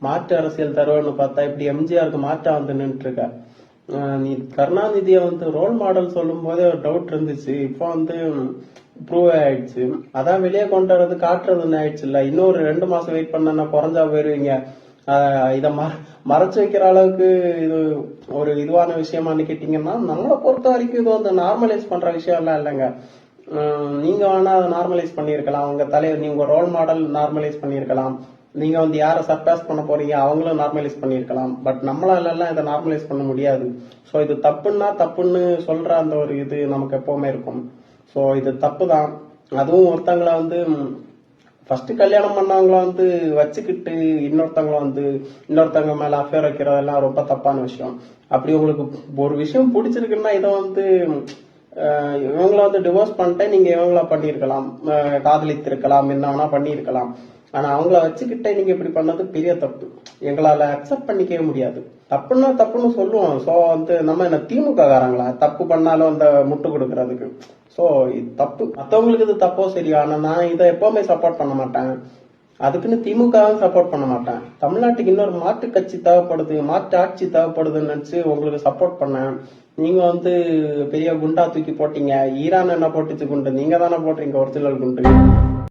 மாற்று அரசியல் தருவன்னு பார்த்தா இப்படி எம்ஜிஆருக்கு மாற்றா வந்து நின்று இருக்க. நீ கருணாநிதியை வந்து ரோல் மாடல் சொல்லும் போதே ஒரு டவுட் இருந்துச்சு. இப்போ வந்து ப்ரூவ் ஆயிடுச்சு. அதான் வெளியே கொண்டு வரது காட்டுறதுன்னு ஆயிடுச்சு இல்ல. இன்னொரு 2 மாசம் வெயிட் பண்ணா குறைஞ்சா போயிருவீங்க. இத மறைச்சு வைக்கிற அளவுக்கு இது ஒரு இதுவான விஷயமானு கேட்டீங்கன்னா, நம்மளை பொறுத்த வரைக்கும் இது வந்து நார்மலைஸ் பண்ற விஷயம் எல்லாம் இல்லைங்க. நீங்க வேணா அதை நார்மலைஸ் பண்ணிருக்கலாம். உங்க தலைவர் நீங்க ரோல் மாடல் நார்மலைஸ் பண்ணிருக்கலாம். நீங்க வந்து யார சர்பாஸ் பண்ண போறீங்க அவங்களும் நார்மலைஸ் பண்ணிருக்கலாம். பட் நம்மளால எல்லாம் இதை நார்மலைஸ் பண்ண முடியாது. சோ இது தப்புன்னா தப்புன்னு சொல்ற அந்த ஒரு இது நமக்கு எப்பவுமே இருக்கும். சோ இது தப்பு தான். அதுவும் ஒருத்தங்களை வந்து ஃபர்ஸ்ட் கல்யாணம் பண்ணவங்கள வந்து வச்சுக்கிட்டு இன்னொருத்தவங்க மேல அஃபேர் வைக்கிறதெல்லாம் ரொம்ப தப்பான விஷயம். அப்படி உங்களுக்கு ஒரு விஷயம் பிடிச்சிருக்குன்னா இதை வந்து இவங்கள வந்து டிவோர்ஸ் பண்ணிட்டு நீங்க இவங்கள பண்ணிருக்கலாம், காதலித்திருக்கலாம், என்ன வேணா பண்ணிருக்கலாம். ஆனா அவங்கள வச்சுக்கிட்டே நீங்க இப்படி பண்ணது பெரிய தப்பு. எங்களால அக்செப்ட் பண்ணிக்கவே முடியாது. தப்புன்னா தப்புன்னு சொல்லுவோம். சோ வந்து நம்ம என்ன திமுக காரங்களா தப்பு பண்ணாலும் அந்த முட்டு கொடுக்கறதுக்கு? சோ இது தப்பு. மத்தவங்களுக்கு இது தப்போ சரியோ, ஆனா நான் இதை எப்பவுமே சப்போர்ட் பண்ண மாட்டேன். அதுக்குன்னு திமுகவும் சப்போர்ட் பண்ண மாட்டேன். தமிழ்நாட்டுக்கு இன்னொரு மாற்று கட்சி தேவைப்படுது, மாற்று ஆட்சி தேவைப்படுதுன்னு நினைச்சு உங்களுக்கு சப்போர்ட் பண்ணேன். நீங்க வந்து பெரிய குண்டா தூக்கி போட்டீங்க. ஈரான் என்ன போட்டுச்சு குண்டு? நீங்க தானே போட்டீங்க ஒரிஜினல் குண்டு.